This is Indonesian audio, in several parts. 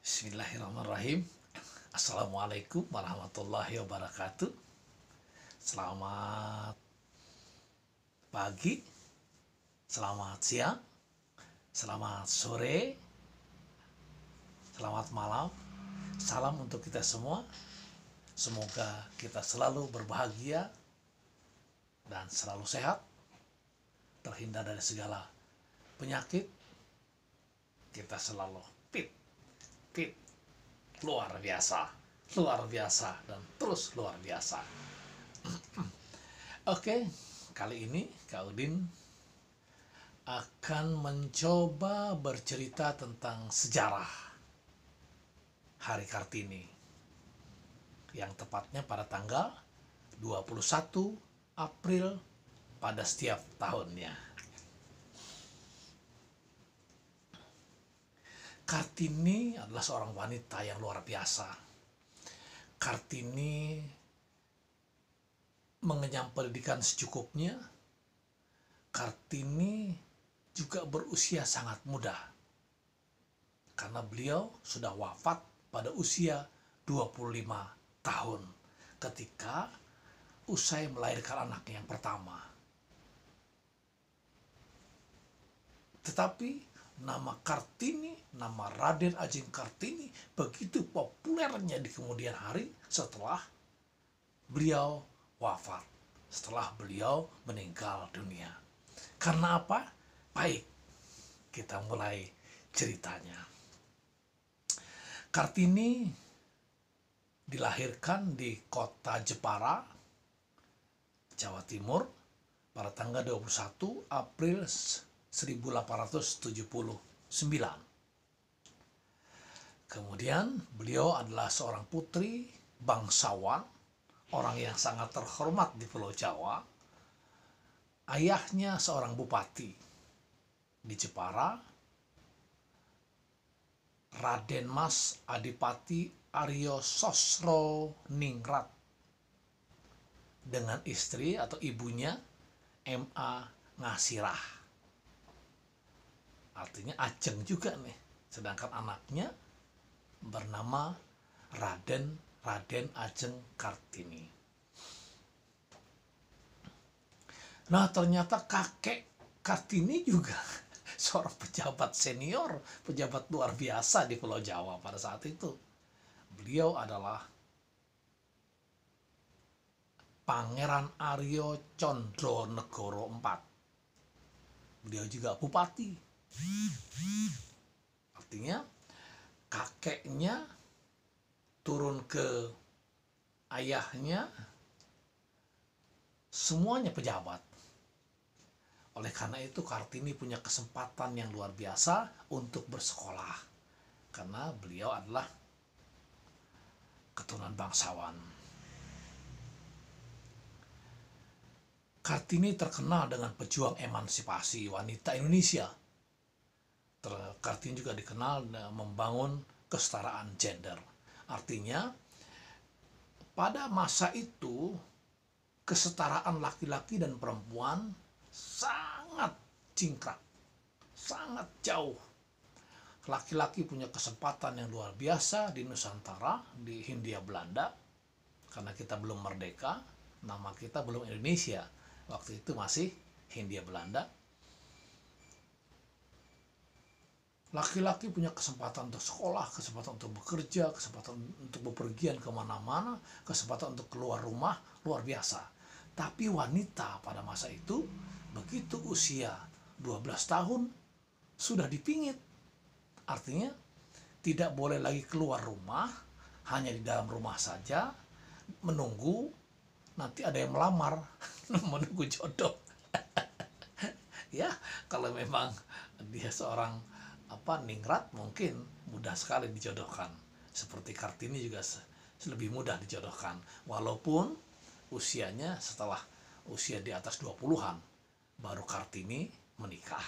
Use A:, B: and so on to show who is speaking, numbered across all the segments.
A: Bismillahirrahmanirrahim. Assalamualaikum warahmatullahi wabarakatuh. Selamat pagi, selamat siang, selamat sore, selamat malam. Salam untuk kita semua. Semoga kita selalu berbahagia dan selalu sehat, terhindar dari segala penyakit. Kita selalu fit, luar biasa, dan terus luar biasa. Oke, kali ini Kak Udin akan mencoba bercerita tentang sejarah Hari Kartini, yang tepatnya pada tanggal 21 April pada setiap tahunnya. Kartini adalah seorang wanita yang luar biasa. Kartini mengenyam pendidikan secukupnya. Kartini juga berusia sangat muda, karena beliau sudah wafat pada usia 25 tahun ketika usai melahirkan anaknya yang pertama. Tetapi nama Kartini, nama Raden Ajeng Kartini begitu populernya di kemudian hari setelah beliau wafat, setelah beliau meninggal dunia. Karena apa? Baik, kita mulai ceritanya. Kartini dilahirkan di kota Jepara, Jawa Timur pada tanggal 21 April 1879. Kemudian beliau adalah seorang putri bangsawan, orang yang sangat terhormat di Pulau Jawa. Ayahnya seorang bupati di Jepara, Raden Mas Adipati Aryo Sosro Ningrat, dengan istri atau ibunya M.A. Ngasirah. Artinya Ajeng juga nih. Sedangkan anaknya bernama Raden Ajeng Kartini. Nah, ternyata kakek Kartini juga seorang pejabat senior, pejabat luar biasa di Pulau Jawa pada saat itu. Beliau adalah Pangeran Aryo Condronegoro IV. Beliau juga bupati. Artinya kakeknya turun ke ayahnya, semuanya pejabat. Oleh karena itu Kartini punya kesempatan yang luar biasa untuk bersekolah, karena beliau adalah keturunan bangsawan. Kartini terkenal dengan pejuang emansipasi wanita Indonesia. Kartini juga dikenal membangun kesetaraan gender. Artinya pada masa itu kesetaraan laki-laki dan perempuan sangat cingkrang, sangat jauh. Laki-laki punya kesempatan yang luar biasa di Nusantara, di Hindia Belanda, karena kita belum merdeka, nama kita belum Indonesia, waktu itu masih Hindia Belanda. Laki-laki punya kesempatan untuk sekolah, kesempatan untuk bekerja, kesempatan untuk bepergian kemana-mana, kesempatan untuk keluar rumah, luar biasa. Tapi wanita pada masa itu, begitu usia 12 tahun, sudah dipingit. Artinya, tidak boleh lagi keluar rumah, hanya di dalam rumah saja, menunggu, nanti ada yang melamar, menunggu jodoh. Ya, kalau memang dia seorang ningrat, mungkin mudah sekali dijodohkan. Seperti Kartini juga lebih mudah dijodohkan, walaupun usianya setelah usia di atas 20-an baru Kartini menikah.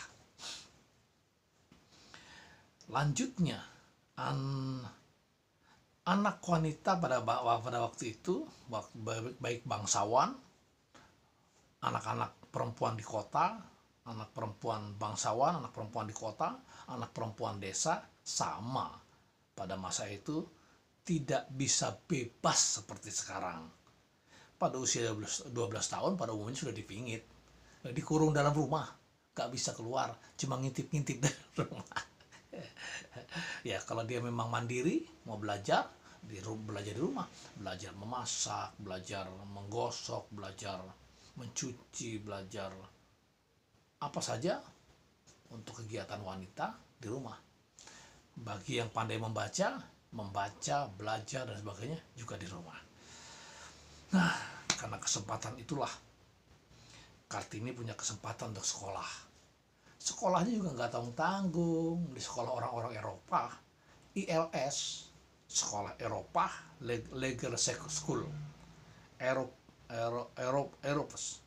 A: Lanjutnya, anak wanita pada waktu itu, baik bangsawan, anak-anak perempuan di kota, anak perempuan bangsawan, anak perempuan di kota, anak perempuan desa, sama pada masa itu tidak bisa bebas seperti sekarang. Pada usia 12 tahun pada umumnya sudah dipingit, dikurung dalam rumah, gak bisa keluar, cuma ngintip-ngintip dari rumah. Ya kalau dia memang mandiri mau belajar belajar di rumah, belajar memasak, belajar menggosok, belajar mencuci, belajar apa saja untuk kegiatan wanita di rumah. Bagi yang pandai membaca, belajar dan sebagainya juga di rumah. Nah, karena kesempatan itulah Kartini punya kesempatan untuk sekolah. Sekolahnya juga nggak tanggung-tanggung, di sekolah orang-orang Eropa, ILS, sekolah Eropa Legal School, Europes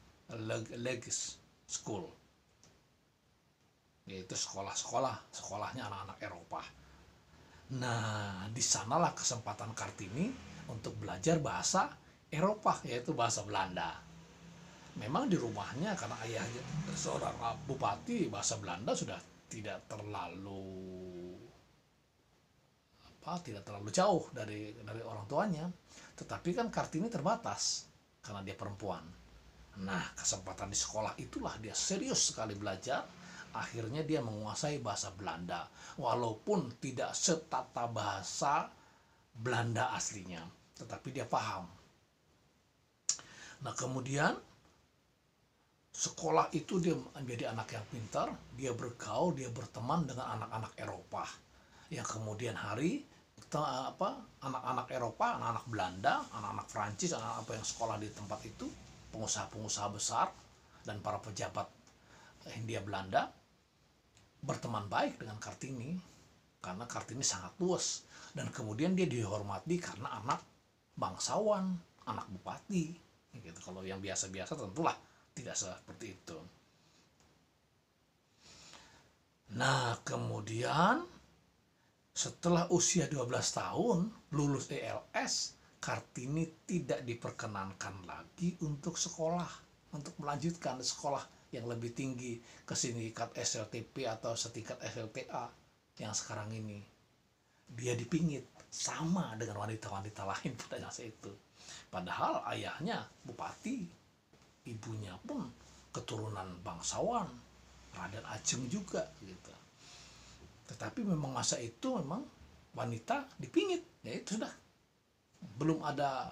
A: Legis School, yaitu sekolahnya anak-anak Eropa. Nah, di sanalah kesempatan Kartini untuk belajar bahasa Eropa, yaitu bahasa Belanda. Memang di rumahnya karena ayahnya seorang bupati, bahasa Belanda sudah tidak terlalu jauh dari orang tuanya. Tetapi kan Kartini terbatas karena dia perempuan. Nah, kesempatan di sekolah itulah dia serius sekali belajar. Akhirnya dia menguasai bahasa Belanda, walaupun tidak setata bahasa Belanda aslinya, tetapi dia paham. Nah, kemudian sekolah itu dia menjadi anak yang pintar, dia bergaul, dia berteman dengan anak-anak Eropa. Yang kemudian hari anak-anak Eropa, anak-anak Belanda, anak-anak Prancis, anak-anak yang sekolah di tempat itu, pengusaha-pengusaha besar dan para pejabat Hindia Belanda berteman baik dengan Kartini karena Kartini sangat luas, dan kemudian dia dihormati karena anak bangsawan, anak bupati gitu. Kalau yang biasa-biasa tentulah tidak seperti itu. Nah, kemudian setelah usia 12 tahun lulus ELS, Kartini tidak diperkenankan lagi untuk sekolah, untuk melanjutkan sekolah yang lebih tinggi ke setingkat SLTP atau setingkat SLTA yang sekarang ini. Dia dipingit sama dengan wanita-wanita lain pada masa itu. Padahal ayahnya bupati, ibunya pun keturunan bangsawan, Raden Ajeng juga gitu. Tetapi memang masa itu memang wanita dipingit, ya itu sudah. Belum ada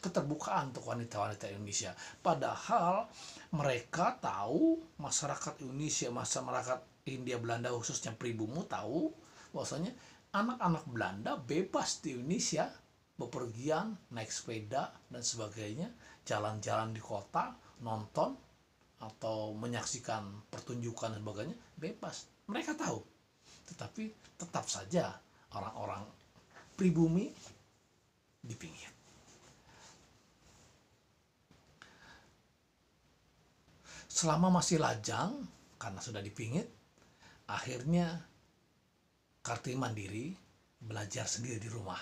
A: keterbukaan untuk wanita-wanita Indonesia. Padahal mereka tahu, masyarakat Indonesia, masyarakat Hindia Belanda khususnya pribumu tahu bahwasanya anak-anak Belanda bebas di Indonesia, bepergian, naik sepeda dan sebagainya, jalan-jalan di kota, nonton atau menyaksikan pertunjukan dan sebagainya, bebas. Mereka tahu. Tetapi tetap saja orang-orang pribumi dipingit. Selama masih lajang, karena sudah dipingit, akhirnya Kartini mandiri, belajar sendiri di rumah.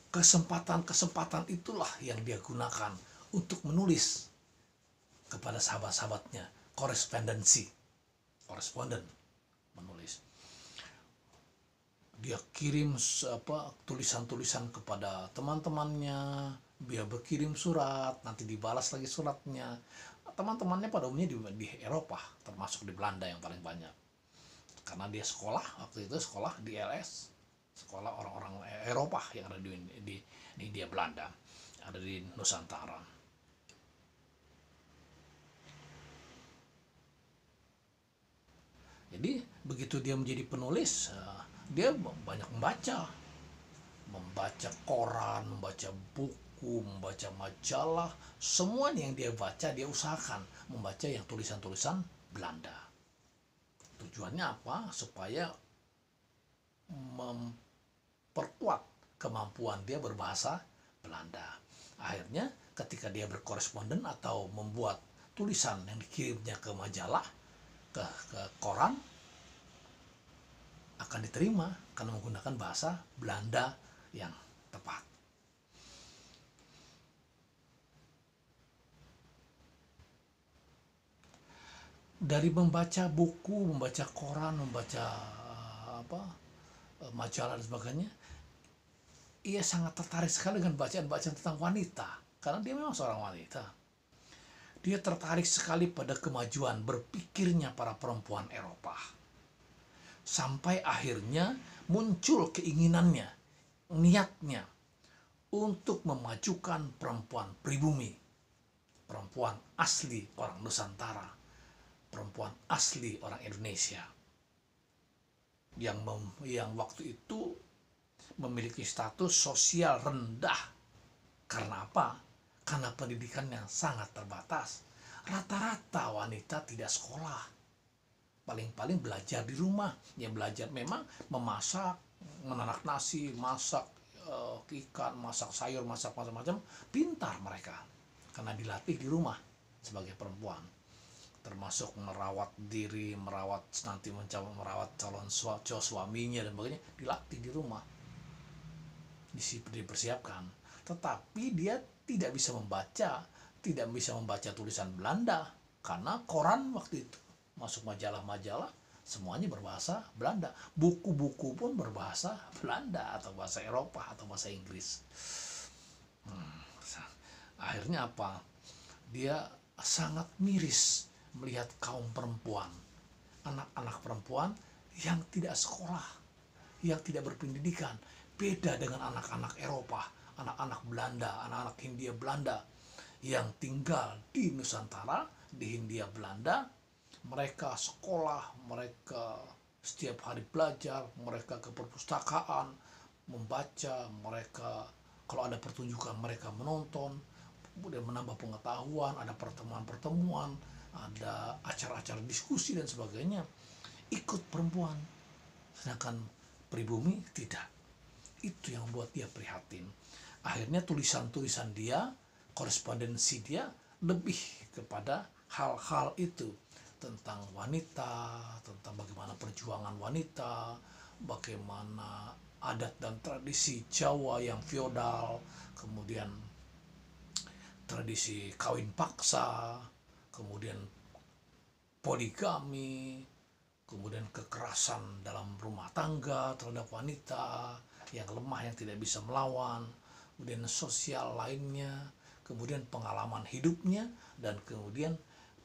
A: Kesempatan-kesempatan itulah yang dia gunakan untuk menulis kepada sahabat-sahabatnya, koresponden, menulis. Dia kirim tulisan-tulisan kepada teman-temannya, dia berkirim surat, nanti dibalas lagi suratnya. Teman-temannya pada umumnya di Eropa, termasuk di Belanda yang paling banyak. Karena dia waktu itu sekolah di LS, sekolah orang-orang Eropa yang ada di Hindia Belanda, ada di Nusantara. Jadi begitu dia menjadi penulis, dia banyak membaca koran, membaca buku, membaca majalah, semuanya yang dia baca dia usahakan membaca yang tulisan-tulisan Belanda. Tujuannya apa? Supaya memperkuat kemampuan dia berbahasa Belanda. Akhirnya ketika dia berkoresponden atau membuat tulisan yang dikirimnya ke majalah, ke koran, akan diterima karena menggunakan bahasa Belanda yang tepat. Dari membaca buku, membaca koran, membaca majalah dan sebagainya, ia sangat tertarik sekali dengan bacaan-bacaan tentang wanita, karena dia memang seorang wanita. Dia tertarik sekali pada kemajuan berpikirnya para perempuan Eropa. Sampai akhirnya muncul keinginannya, niatnya untuk memajukan perempuan pribumi, perempuan asli orang Nusantara, perempuan asli orang Indonesia, yang waktu itu memiliki status sosial rendah. Karena apa? Karena pendidikannya sangat terbatas. Rata-rata wanita tidak sekolah, paling-paling belajar di rumah. Ya belajar memang memasak, menanak nasi, masak ikan, masak sayur, masak macam-macam. Pintar mereka karena dilatih di rumah sebagai perempuan, termasuk merawat diri, nanti mencoba merawat calon suaminya dan sebagainya, dilatih di rumah, dipersiapkan. Tetapi dia tidak bisa membaca tulisan Belanda, karena koran waktu itu masuk majalah-majalah semuanya berbahasa Belanda, buku-buku pun berbahasa Belanda atau bahasa Eropa atau bahasa Inggris. Akhirnya apa? Dia sangat miris melihat kaum perempuan, anak-anak perempuan yang tidak sekolah, yang tidak berpendidikan. Beda dengan anak-anak Eropa, anak-anak Belanda, anak-anak Hindia Belanda yang tinggal di Nusantara, di Hindia Belanda. Mereka sekolah, mereka setiap hari belajar, mereka ke perpustakaan, membaca, mereka kalau ada pertunjukan mereka menonton, kemudian menambah pengetahuan, ada pertemuan-pertemuan, ada acara-acara diskusi dan sebagainya, ikut perempuan. Sedangkan pribumi tidak. Itu yang membuat dia prihatin. Akhirnya tulisan-tulisan dia, korespondensi dia lebih kepada hal-hal itu, tentang wanita, tentang bagaimana perjuangan wanita, bagaimana adat dan tradisi Jawa yang feodal, kemudian tradisi kawin paksa, kemudian poligami, kemudian kekerasan dalam rumah tangga terhadap wanita yang lemah, yang tidak bisa melawan, kemudian sosial lainnya, kemudian pengalaman hidupnya, dan kemudian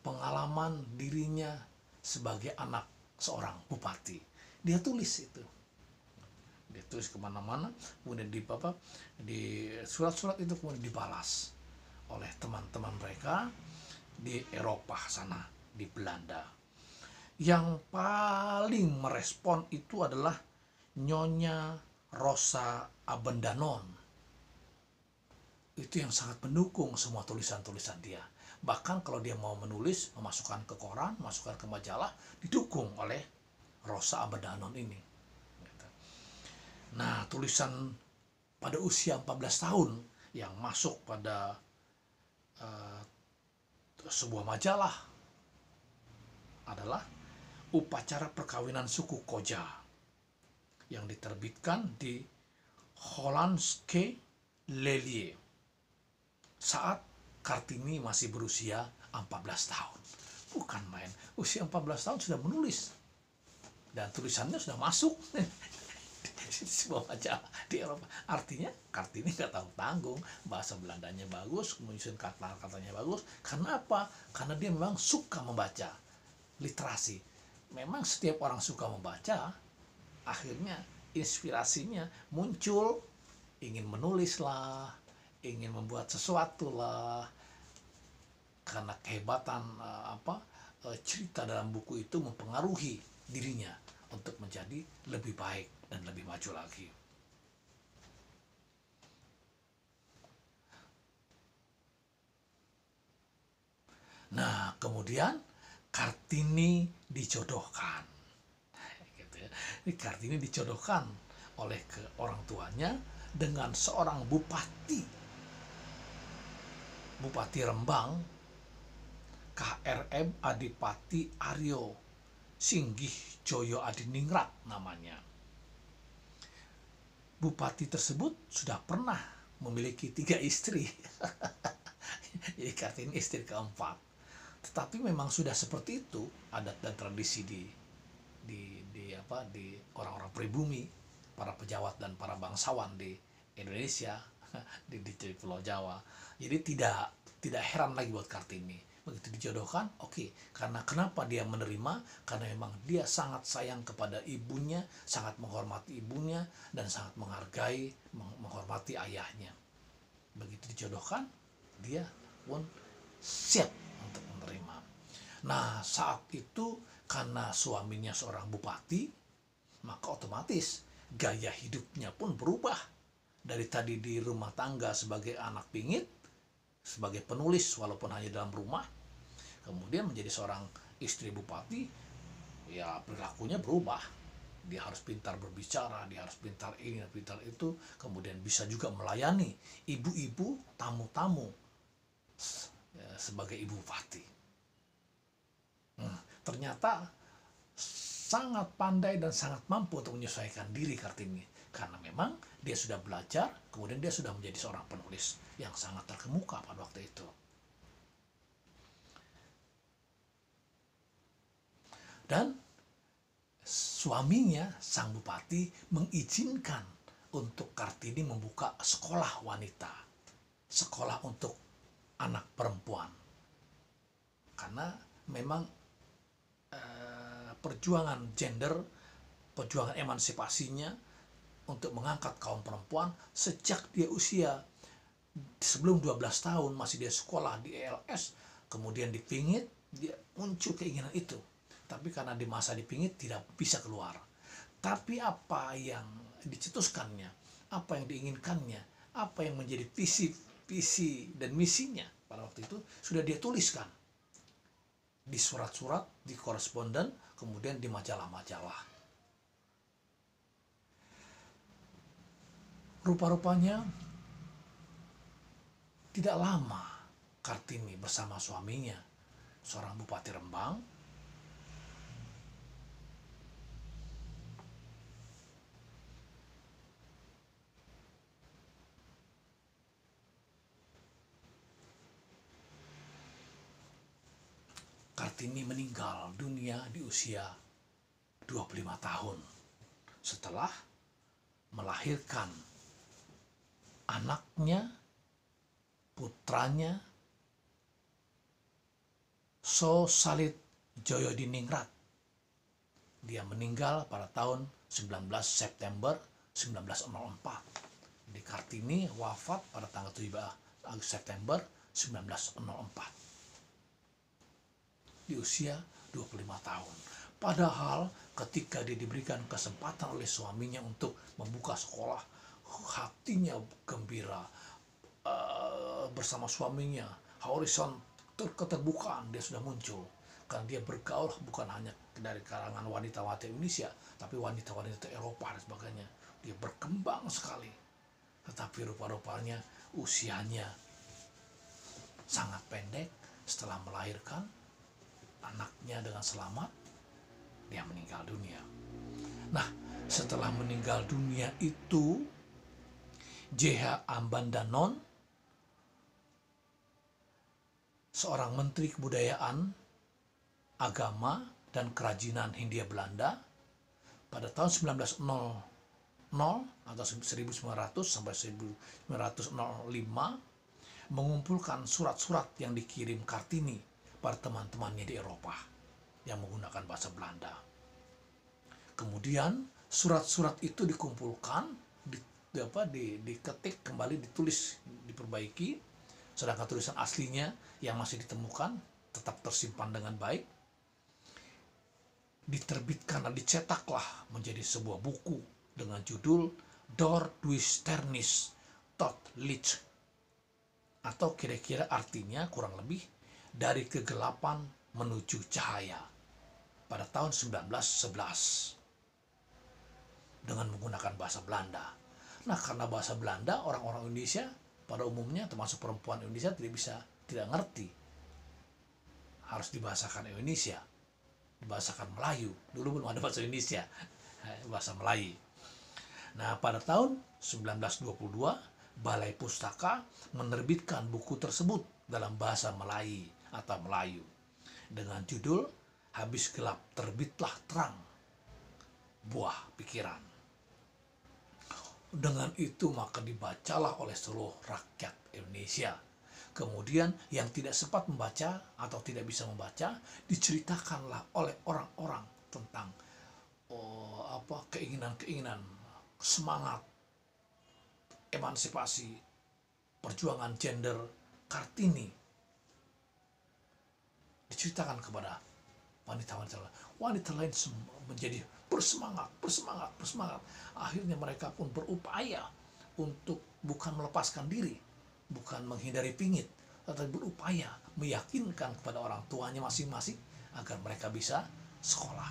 A: pengalaman dirinya sebagai anak seorang bupati. Dia tulis itu, dia tulis kemana-mana, kemudian di surat-surat itu kemudian dibalas oleh teman-teman mereka di Eropa sana, di Belanda. Yang paling merespon itu adalah Nyonya Rosa Abendanon. Itu yang sangat mendukung semua tulisan-tulisan dia. Bahkan kalau dia mau menulis, memasukkan ke koran, masukkan ke majalah, didukung oleh Rosa Abendanon ini. Nah, tulisan pada usia 14 tahun yang masuk pada sebuah majalah adalah Upacara Perkawinan Suku Koja yang diterbitkan di Hollandse Lelier saat Kartini masih berusia 14 tahun. Bukan main, usia 14 tahun sudah menulis. Dan tulisannya sudah masuk di sebuah majalah di Eropa. Artinya Kartini nggak tahu tanggung, bahasa Belandanya bagus, menyusun kata-katanya bagus. Karena apa? Karena dia memang suka membaca, literasi. Memang setiap orang suka membaca, akhirnya inspirasinya muncul, ingin menulis lah, ingin membuat sesuatu lah, karena kehebatan cerita dalam buku itu mempengaruhi dirinya untuk menjadi lebih baik dan lebih maju lagi. Nah, kemudian Kartini dijodohkan. Kartini dijodohkan oleh orang tuanya dengan seorang Bupati Rembang, KRM Adipati Aryo Singgih Joyo Adiningrat namanya. Bupati tersebut sudah pernah memiliki 3 istri. Jadi Kartini istri keempat. Tetapi memang sudah seperti itu adat dan tradisi di orang-orang pribumi. para pejabat dan para bangsawan di Indonesia, di Pulau Jawa. Jadi tidak heran lagi buat Kartini. Begitu dijodohkan, oke. Karena kenapa dia menerima? Karena memang dia sangat sayang kepada ibunya, sangat menghormati ibunya, dan sangat menghargai, menghormati ayahnya. Begitu dijodohkan, dia pun siap untuk menerima. Nah, saat itu karena suaminya seorang bupati, maka otomatis gaya hidupnya pun berubah. Dari tadi di rumah tangga sebagai anak bingit, sebagai penulis walaupun hanya dalam rumah, kemudian menjadi seorang istri bupati, ya perilakunya berubah. Dia harus pintar berbicara, dia harus pintar ini, pintar itu, kemudian bisa juga melayani ibu-ibu, tamu-tamu sebagai ibu bupati. Ternyata sangat pandai dan sangat mampu untuk menyesuaikan diri Kartini, karena memang dia sudah belajar, kemudian dia sudah menjadi seorang penulis yang sangat terkemuka pada waktu itu. Dan suaminya, sang bupati, mengizinkan untuk Kartini membuka sekolah wanita, sekolah untuk anak perempuan. Karena memang perjuangan gender, perjuangan emansipasinya untuk mengangkat kaum perempuan sejak dia usia sebelum 12 tahun, masih dia sekolah di ELS, kemudian di Pingit, dia muncul keinginan itu. Tapi karena di masa di Pingit tidak bisa keluar. Tapi apa yang dicetuskannya, apa yang diinginkannya, apa yang menjadi visi dan misinya pada waktu itu sudah dia tuliskan di surat-surat, di koresponden, kemudian di majalah-majalah. Rupa-rupanya tidak lama Kartini bersama suaminya, seorang bupati Rembang, Kartini meninggal dunia di usia 25 tahun setelah melahirkan anaknya, putranya, So Salit Djoyodiningrat. Dia meninggal pada tahun 19 September 1904. Di Kartini wafat pada tanggal 17 September 1904. Di usia 25 tahun. Padahal ketika dia diberikan kesempatan oleh suaminya untuk membuka sekolah, hatinya gembira, bersama suaminya, horizon keterbukaan dia sudah muncul. Karena dia bergaul bukan hanya dari kalangan wanita-wanita Indonesia, tapi wanita-wanita Eropa dan sebagainya. Dia berkembang sekali. Tetapi rupa-rupanya usianya sangat pendek. Setelah melahirkan anaknya dengan selamat, dia meninggal dunia. Nah, setelah meninggal dunia itu, J.H. Ambandanon, seorang menteri kebudayaan, agama, dan kerajinan Hindia Belanda, pada tahun 1900 atau 1900 sampai 1905 mengumpulkan surat-surat yang dikirim Kartini pada teman-temannya di Eropa yang menggunakan bahasa Belanda. Kemudian surat-surat itu dikumpulkan, diketik kembali, ditulis, diperbaiki, sedangkan tulisan aslinya yang masih ditemukan tetap tersimpan dengan baik. Diterbitkan dan dicetaklah menjadi sebuah buku dengan judul Door Duisternis tot Licht, atau kira-kira artinya kurang lebih dari kegelapan menuju cahaya, pada tahun 1911 dengan menggunakan bahasa Belanda. Nah, karena bahasa Belanda, orang-orang Indonesia pada umumnya, termasuk perempuan Indonesia, tidak ngerti. Harus dibahasakan Indonesia, dibahasakan Melayu. Dulu belum ada bahasa Indonesia, bahasa Melayu. Nah, pada tahun 1922, Balai Pustaka menerbitkan buku tersebut dalam bahasa Melayu atau Melayu dengan judul Habis Gelap Terbitlah Terang, Buah Pikiran. Dengan itu maka dibacalah oleh seluruh rakyat Indonesia. Kemudian yang tidak sempat membaca atau tidak bisa membaca diceritakanlah oleh orang-orang tentang keinginan-keinginan, semangat emansipasi, perjuangan gender Kartini diceritakan kepada wanita-wanita lain. Wanita lain menjadi bersemangat. Akhirnya mereka pun berupaya untuk bukan melepaskan diri, bukan menghindari pingit, tetapi berupaya meyakinkan kepada orang tuanya masing-masing agar mereka bisa sekolah,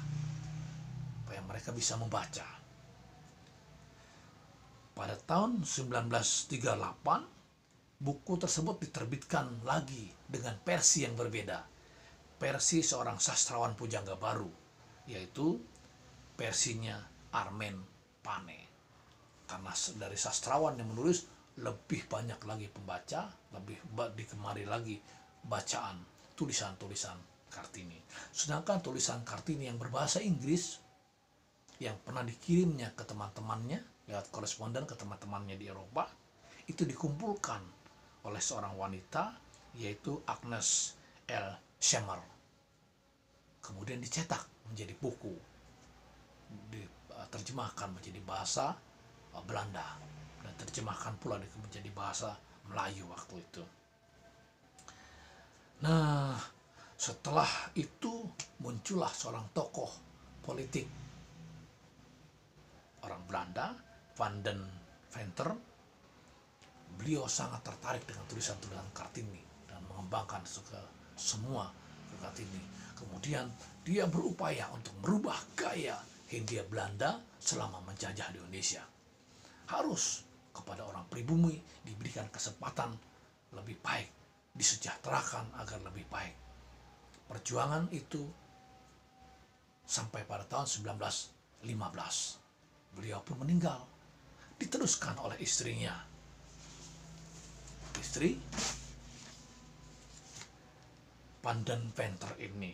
A: supaya mereka bisa membaca. Pada tahun 1938, buku tersebut diterbitkan lagi dengan versi yang berbeda. Versi seorang sastrawan pujangga baru, yaitu versinya Armen Pane. Karena dari sastrawan yang menulis lebih banyak lagi pembaca, lebih digemari lagi bacaan tulisan-tulisan Kartini. Sedangkan tulisan Kartini yang berbahasa Inggris yang pernah dikirimnya ke teman-temannya lewat koresponden ke teman-temannya di Eropa, itu dikumpulkan oleh seorang wanita yaitu Agnes L. Schemer. Kemudian dicetak menjadi buku, diterjemahkan menjadi bahasa Belanda dan terjemahkan pula menjadi bahasa Melayu waktu itu. Nah, setelah itu muncullah seorang tokoh politik orang Belanda, Van den Venter. Beliau sangat tertarik dengan tulisan-tulisan Kartini dan mengembangkan semua ke Kartini. Kemudian dia berupaya untuk merubah gaya Hindia Belanda selama menjajah di Indonesia. Harus kepada orang pribumi diberikan kesempatan lebih baik, disejahterakan agar lebih baik. Perjuangan itu sampai pada tahun 1915. Beliau pun meninggal, diteruskan oleh istrinya. Istri Van den Venter ini,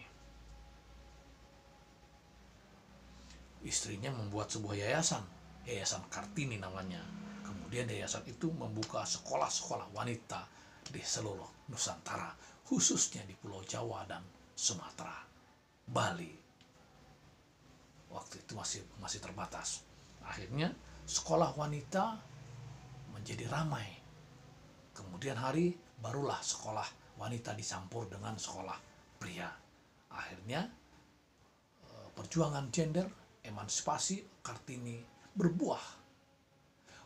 A: istrinya membuat sebuah yayasan Kartini namanya. Kemudian yayasan itu membuka sekolah-sekolah wanita di seluruh Nusantara, khususnya di Pulau Jawa dan Sumatera, Bali. Waktu itu masih terbatas. Akhirnya sekolah wanita menjadi ramai. Kemudian hari barulah sekolah wanita dicampur dengan sekolah pria. Akhirnya perjuangan gender, emansipasi Kartini berbuah.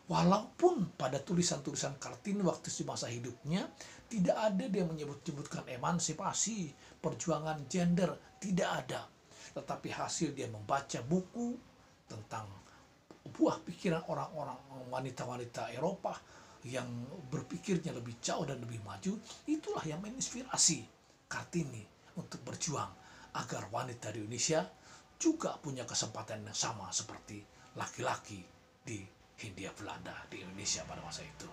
A: Walaupun pada tulisan-tulisan Kartini waktu di masa hidupnya tidak ada dia menyebutkan emansipasi, perjuangan gender, tidak ada. Tetapi hasil dia membaca buku tentang buah pikiran orang-orang wanita-wanita Eropa yang berpikirnya lebih jauh dan lebih maju, itulah yang menginspirasi Kartini untuk berjuang agar wanita di Indonesia juga punya kesempatan yang sama seperti laki-laki di Hindia Belanda di Indonesia pada masa itu.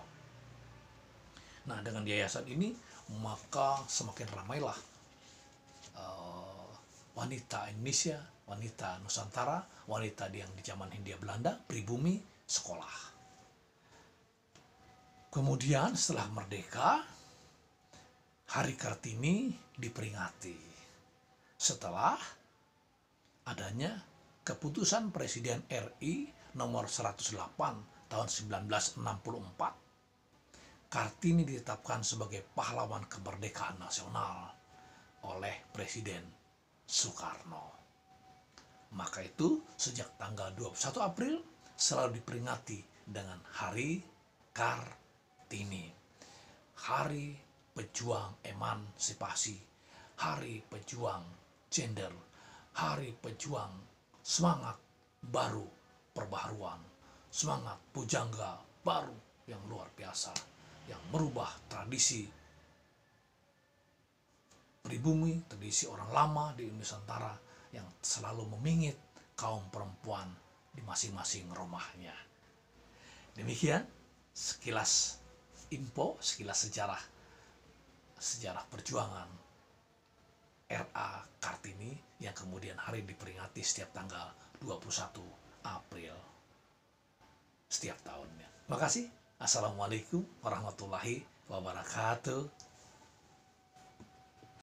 A: Nah, dengan yayasan ini maka semakin ramailah wanita Indonesia, wanita Nusantara, wanita yang di zaman Hindia Belanda, pribumi, sekolah. Kemudian setelah merdeka, Hari Kartini diperingati setelah adanya keputusan Presiden RI nomor 108 tahun 1964. Kartini ditetapkan sebagai pahlawan kemerdekaan nasional oleh Presiden Soekarno. Maka itu sejak tanggal 21 April selalu diperingati dengan Hari Kartini. Hari pejuang emansipasi, hari pejuang gender, hari pejuang semangat baru perbaharuan, semangat pujangga baru yang luar biasa, yang merubah tradisi pribumi, tradisi orang lama di Nusantara yang selalu memingit kaum perempuan di masing-masing rumahnya. Demikian sekilas info, sekilas sejarah perjuangan R.A. Kartini yang kemudian hari diperingati setiap tanggal 21 April. setiap tahunnya. Makasih. Assalamualaikum warahmatullahi wabarakatuh.